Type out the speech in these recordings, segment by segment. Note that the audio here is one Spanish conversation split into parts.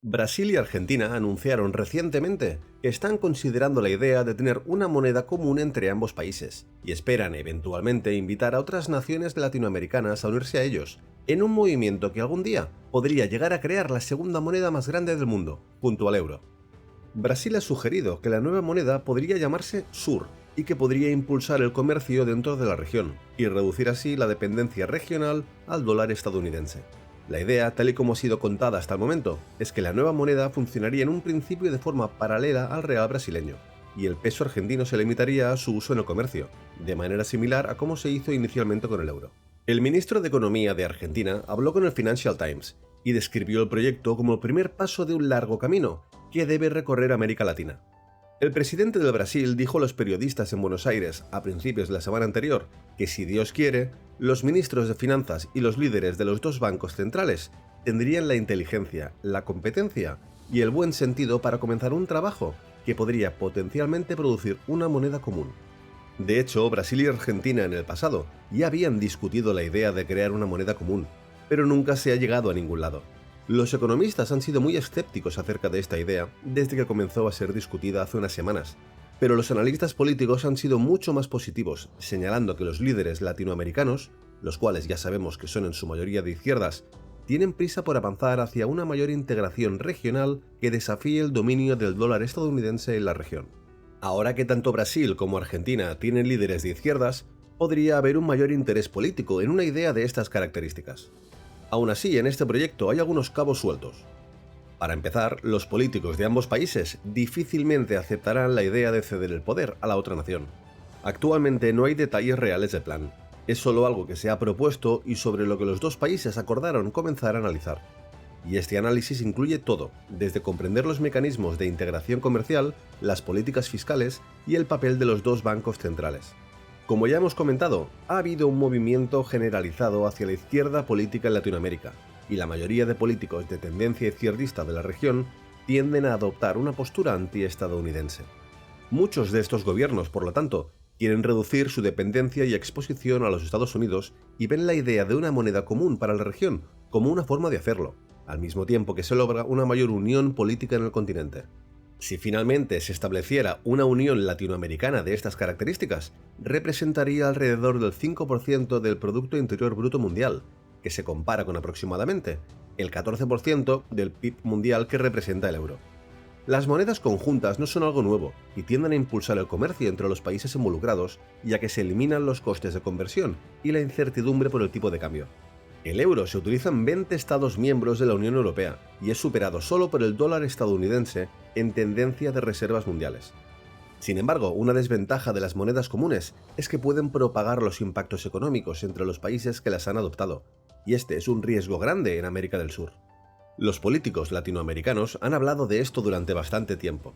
Brasil y Argentina anunciaron recientemente que están considerando la idea de tener una moneda común entre ambos países y esperan eventualmente invitar a otras naciones latinoamericanas a unirse a ellos, en un movimiento que algún día podría llegar a crear la segunda moneda más grande del mundo, junto al euro. Brasil ha sugerido que la nueva moneda podría llamarse SUR y que podría impulsar el comercio dentro de la región y reducir así la dependencia regional al dólar estadounidense. La idea, tal y como ha sido contada hasta el momento, es que la nueva moneda funcionaría en un principio de forma paralela al real brasileño, y el peso argentino se limitaría a su uso en el comercio, de manera similar a como se hizo inicialmente con el euro. El ministro de Economía de Argentina habló con el Financial Times y describió el proyecto como el primer paso de un largo camino que debe recorrer América Latina. El presidente del Brasil dijo a los periodistas en Buenos Aires a principios de la semana anterior que, si Dios quiere, los ministros de finanzas y los líderes de los dos bancos centrales tendrían la inteligencia, la competencia y el buen sentido para comenzar un trabajo que podría potencialmente producir una moneda común. De hecho, Brasil y Argentina en el pasado ya habían discutido la idea de crear una moneda común, pero nunca se ha llegado a ningún lado. Los economistas han sido muy escépticos acerca de esta idea desde que comenzó a ser discutida hace unas semanas, pero los analistas políticos han sido mucho más positivos, señalando que los líderes latinoamericanos, los cuales ya sabemos que son en su mayoría de izquierdas, tienen prisa por avanzar hacia una mayor integración regional que desafíe el dominio del dólar estadounidense en la región. Ahora que tanto Brasil como Argentina tienen líderes de izquierdas, podría haber un mayor interés político en una idea de estas características. Aún así, en este proyecto hay algunos cabos sueltos. Para empezar, los políticos de ambos países difícilmente aceptarán la idea de ceder el poder a la otra nación. Actualmente no hay detalles reales del plan. Es solo algo que se ha propuesto y sobre lo que los dos países acordaron comenzar a analizar. Y este análisis incluye todo, desde comprender los mecanismos de integración comercial, las políticas fiscales y el papel de los dos bancos centrales. Como ya hemos comentado, ha habido un movimiento generalizado hacia la izquierda política en Latinoamérica, y la mayoría de políticos de tendencia izquierdista de la región tienden a adoptar una postura antiestadounidense. Muchos de estos gobiernos, por lo tanto, quieren reducir su dependencia y exposición a los Estados Unidos y ven la idea de una moneda común para la región como una forma de hacerlo, al mismo tiempo que se logra una mayor unión política en el continente. Si finalmente se estableciera una unión latinoamericana de estas características, representaría alrededor del 5% del Producto Interior Bruto Mundial, que se compara con aproximadamente el 14% del PIB mundial que representa el euro. Las monedas conjuntas no son algo nuevo y tienden a impulsar el comercio entre los países involucrados, ya que se eliminan los costes de conversión y la incertidumbre por el tipo de cambio. El euro se utiliza en 20 Estados miembros de la Unión Europea y es superado solo por el dólar estadounidense en tendencia de reservas mundiales. Sin embargo, una desventaja de las monedas comunes es que pueden propagar los impactos económicos entre los países que las han adoptado, y este es un riesgo grande en América del Sur. Los políticos latinoamericanos han hablado de esto durante bastante tiempo.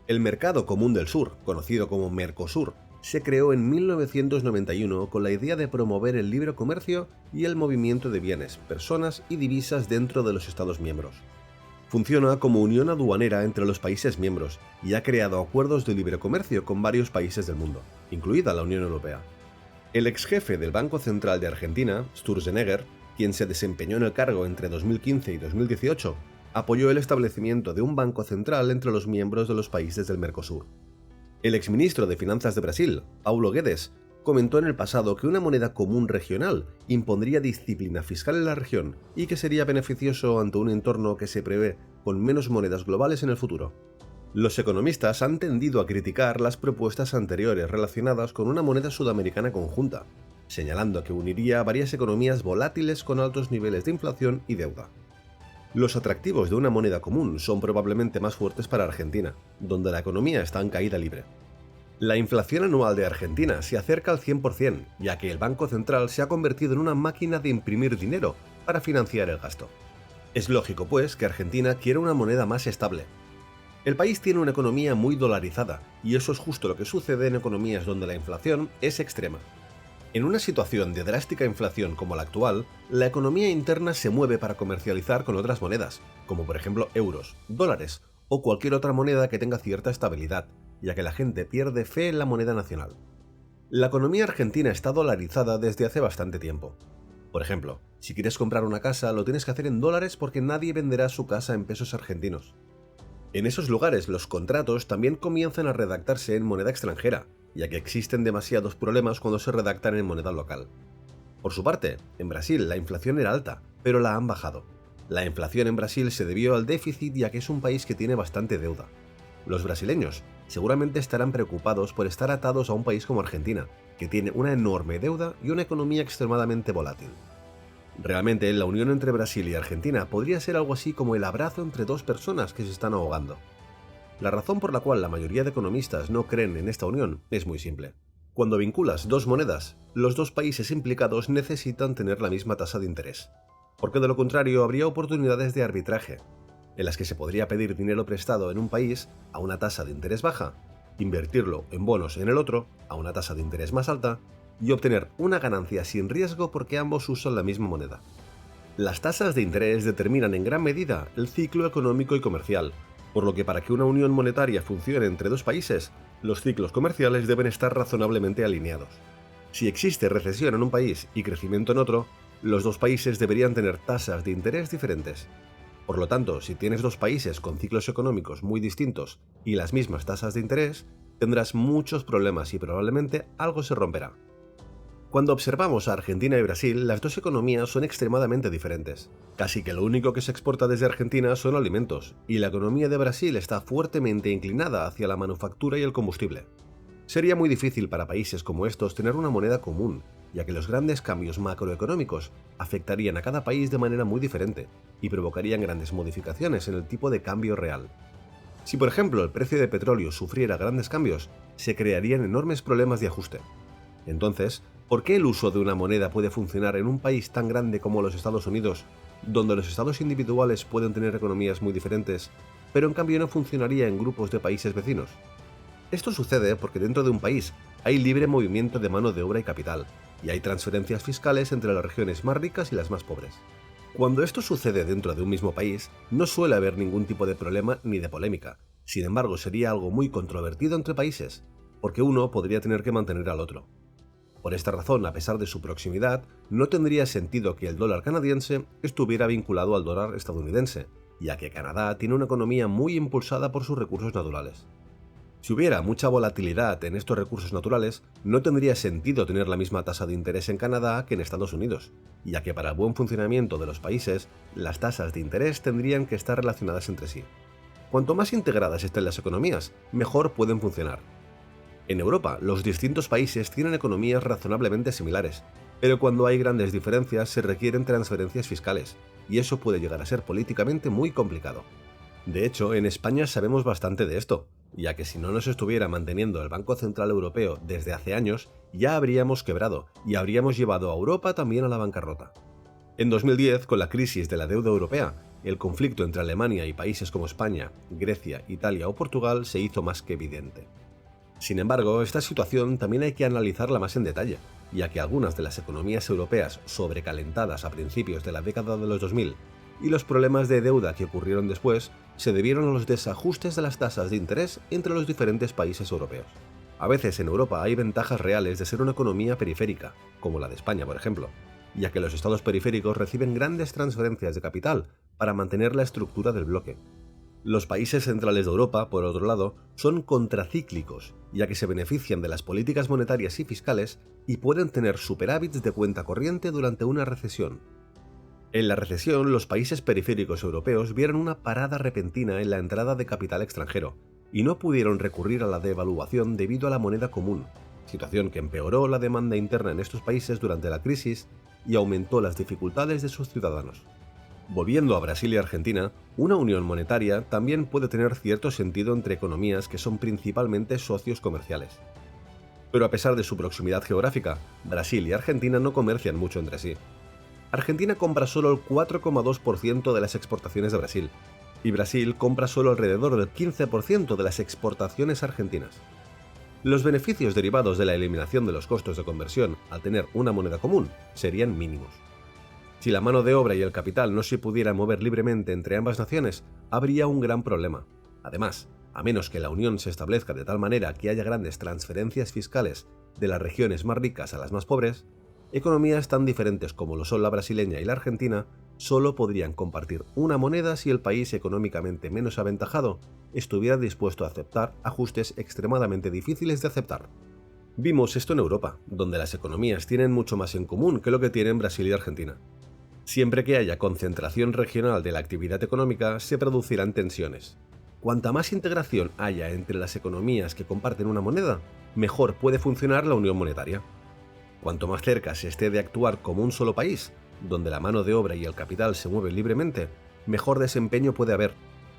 El Mercado Común del Sur, conocido como Mercosur, se creó en 1991 con la idea de promover el libre comercio y el movimiento de bienes, personas y divisas dentro de los Estados miembros. Funciona como unión aduanera entre los países miembros y ha creado acuerdos de libre comercio con varios países del mundo, incluida la Unión Europea. El ex jefe del Banco Central de Argentina, Sturzenegger, quien se desempeñó en el cargo entre 2015 y 2018, apoyó el establecimiento de un banco central entre los miembros de los países del Mercosur. El exministro de Finanzas de Brasil, Paulo Guedes, comentó en el pasado que una moneda común regional impondría disciplina fiscal en la región y que sería beneficioso ante un entorno que se prevé con menos monedas globales en el futuro. Los economistas han tendido a criticar las propuestas anteriores relacionadas con una moneda sudamericana conjunta, señalando que uniría a varias economías volátiles con altos niveles de inflación y deuda. Los atractivos de una moneda común son probablemente más fuertes para Argentina, donde la economía está en caída libre. La inflación anual de Argentina se acerca al 100%, ya que el Banco Central se ha convertido en una máquina de imprimir dinero para financiar el gasto. Es lógico, pues, que Argentina quiera una moneda más estable. El país tiene una economía muy dolarizada, y eso es justo lo que sucede en economías donde la inflación es extrema. En una situación de drástica inflación como la actual, la economía interna se mueve para comercializar con otras monedas, como por ejemplo euros, dólares o cualquier otra moneda que tenga cierta estabilidad, ya que la gente pierde fe en la moneda nacional. La economía argentina está dolarizada desde hace bastante tiempo. Por ejemplo, si quieres comprar una casa lo tienes que hacer en dólares porque nadie venderá su casa en pesos argentinos. En esos lugares los contratos también comienzan a redactarse en moneda extranjera, ya que existen demasiados problemas cuando se redactan en moneda local. Por su parte, en Brasil la inflación era alta, pero la han bajado. La inflación en Brasil se debió al déficit ya que es un país que tiene bastante deuda. Los brasileños seguramente estarán preocupados por estar atados a un país como Argentina, que tiene una enorme deuda y una economía extremadamente volátil. Realmente, la unión entre Brasil y Argentina podría ser algo así como el abrazo entre dos personas que se están ahogando. La razón por la cual la mayoría de economistas no creen en esta unión es muy simple. Cuando vinculas dos monedas, los dos países implicados necesitan tener la misma tasa de interés, porque de lo contrario habría oportunidades de arbitraje, en las que se podría pedir dinero prestado en un país a una tasa de interés baja, invertirlo en bonos en el otro a una tasa de interés más alta y obtener una ganancia sin riesgo porque ambos usan la misma moneda. Las tasas de interés determinan en gran medida el ciclo económico y comercial, por lo que para que una unión monetaria funcione entre dos países, los ciclos comerciales deben estar razonablemente alineados. Si existe recesión en un país y crecimiento en otro, los dos países deberían tener tasas de interés diferentes. Por lo tanto, si tienes dos países con ciclos económicos muy distintos y las mismas tasas de interés, tendrás muchos problemas y probablemente algo se romperá. Cuando observamos a Argentina y Brasil, las dos economías son extremadamente diferentes. Casi que lo único que se exporta desde Argentina son alimentos, y la economía de Brasil está fuertemente inclinada hacia la manufactura y el combustible. Sería muy difícil para países como estos tener una moneda común, ya que los grandes cambios macroeconómicos afectarían a cada país de manera muy diferente y provocarían grandes modificaciones en el tipo de cambio real. Si por ejemplo el precio de petróleo sufriera grandes cambios, se crearían enormes problemas de ajuste. Entonces, ¿por qué el uso de una moneda puede funcionar en un país tan grande como los Estados Unidos, donde los estados individuales pueden tener economías muy diferentes, pero en cambio no funcionaría en grupos de países vecinos? Esto sucede porque dentro de un país hay libre movimiento de mano de obra y capital, y hay transferencias fiscales entre las regiones más ricas y las más pobres. Cuando esto sucede dentro de un mismo país, no suele haber ningún tipo de problema ni de polémica. Sin embargo, sería algo muy controvertido entre países, porque uno podría tener que mantener al otro. Por esta razón, a pesar de su proximidad, no tendría sentido que el dólar canadiense estuviera vinculado al dólar estadounidense, ya que Canadá tiene una economía muy impulsada por sus recursos naturales. Si hubiera mucha volatilidad en estos recursos naturales, no tendría sentido tener la misma tasa de interés en Canadá que en Estados Unidos, ya que para el buen funcionamiento de los países, las tasas de interés tendrían que estar relacionadas entre sí. Cuanto más integradas estén las economías, mejor pueden funcionar. En Europa, los distintos países tienen economías razonablemente similares, pero cuando hay grandes diferencias se requieren transferencias fiscales, y eso puede llegar a ser políticamente muy complicado. De hecho, en España sabemos bastante de esto, ya que si no nos estuviera manteniendo el Banco Central Europeo desde hace años, ya habríamos quebrado y habríamos llevado a Europa también a la bancarrota. En 2010, con la crisis de la deuda europea, el conflicto entre Alemania y países como España, Grecia, Italia o Portugal se hizo más que evidente. Sin embargo, esta situación también hay que analizarla más en detalle, ya que algunas de las economías europeas sobrecalentadas a principios de la década de los 2000 y los problemas de deuda que ocurrieron después se debieron a los desajustes de las tasas de interés entre los diferentes países europeos. A veces en Europa hay ventajas reales de ser una economía periférica, como la de España por ejemplo, ya que los estados periféricos reciben grandes transferencias de capital para mantener la estructura del bloque. Los países centrales de Europa, por otro lado, son contracíclicos, ya que se benefician de las políticas monetarias y fiscales y pueden tener superávits de cuenta corriente durante una recesión. En la recesión, los países periféricos europeos vieron una parada repentina en la entrada de capital extranjero, y no pudieron recurrir a la devaluación debido a la moneda común, situación que empeoró la demanda interna en estos países durante la crisis y aumentó las dificultades de sus ciudadanos. Volviendo a Brasil y Argentina, una unión monetaria también puede tener cierto sentido entre economías que son principalmente socios comerciales. Pero a pesar de su proximidad geográfica, Brasil y Argentina no comercian mucho entre sí. Argentina compra solo el 4,2% de las exportaciones de Brasil, y Brasil compra solo alrededor del 15% de las exportaciones argentinas. Los beneficios derivados de la eliminación de los costos de conversión al tener una moneda común serían mínimos. Si la mano de obra y el capital no se pudieran mover libremente entre ambas naciones, habría un gran problema. Además, a menos que la unión se establezca de tal manera que haya grandes transferencias fiscales de las regiones más ricas a las más pobres, Economías tan diferentes como lo son la brasileña y la argentina solo podrían compartir una moneda si el país económicamente menos aventajado estuviera dispuesto a aceptar ajustes extremadamente difíciles de aceptar. Vimos esto en Europa, donde las economías tienen mucho más en común que lo que tienen Brasil y Argentina. Siempre que haya concentración regional de la actividad económica, se producirán tensiones. Cuanta más integración haya entre las economías que comparten una moneda, mejor puede funcionar la unión monetaria. Cuanto más cerca se esté de actuar como un solo país, donde la mano de obra y el capital se mueven libremente, mejor desempeño puede haber.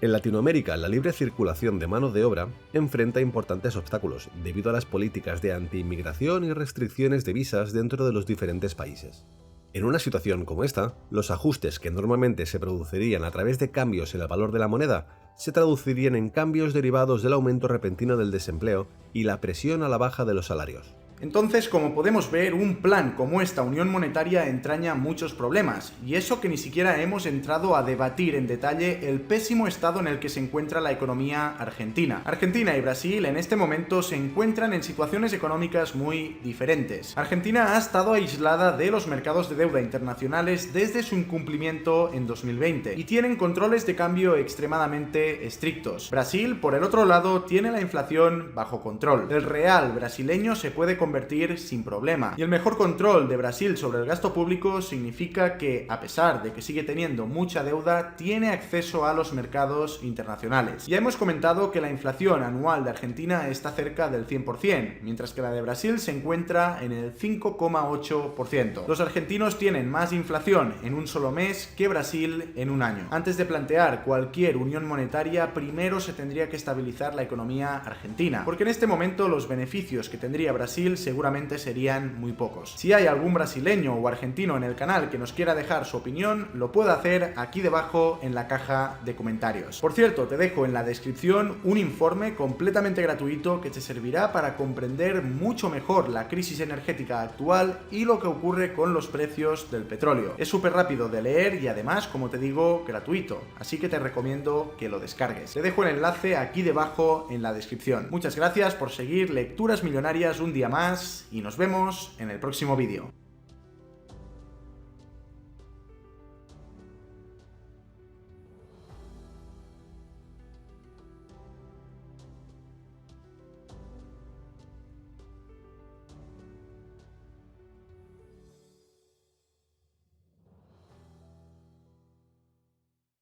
En Latinoamérica, la libre circulación de mano de obra enfrenta importantes obstáculos debido a las políticas de anti-inmigración y restricciones de visas dentro de los diferentes países. En una situación como esta, los ajustes que normalmente se producirían a través de cambios en el valor de la moneda se traducirían en cambios derivados del aumento repentino del desempleo y la presión a la baja de los salarios. Entonces, como podemos ver, un plan como esta unión monetaria entraña muchos problemas, y eso que ni siquiera hemos entrado a debatir en detalle el pésimo estado en el que se encuentra la economía argentina. Argentina y Brasil en este momento se encuentran en situaciones económicas muy diferentes. Argentina ha estado aislada de los mercados de deuda internacionales desde su incumplimiento en 2020, y tienen controles de cambio extremadamente estrictos. Brasil, por el otro lado, tiene la inflación bajo control. El real brasileño se puede convertir sin problema. Y el mejor control de Brasil sobre el gasto público significa que, a pesar de que sigue teniendo mucha deuda, tiene acceso a los mercados internacionales. Ya hemos comentado que la inflación anual de Argentina está cerca del 100%, mientras que la de Brasil se encuentra en el 5,8%. Los argentinos tienen más inflación en un solo mes que Brasil en un año. Antes de plantear cualquier unión monetaria, primero se tendría que estabilizar la economía argentina, porque en este momento los beneficios que tendría Brasil seguramente serían muy pocos. Si hay algún brasileño o argentino en el canal que nos quiera dejar su opinión, lo puede hacer aquí debajo en la caja de comentarios. Por cierto, te dejo en la descripción un informe completamente gratuito que te servirá para comprender mucho mejor la crisis energética actual y lo que ocurre con los precios del petróleo. Es súper rápido de leer y además, como te digo, gratuito, así que te recomiendo que lo descargues. Te dejo el enlace aquí debajo en la descripción. Muchas gracias por seguir Lecturas Millonarias un día más y nos vemos en el próximo vídeo.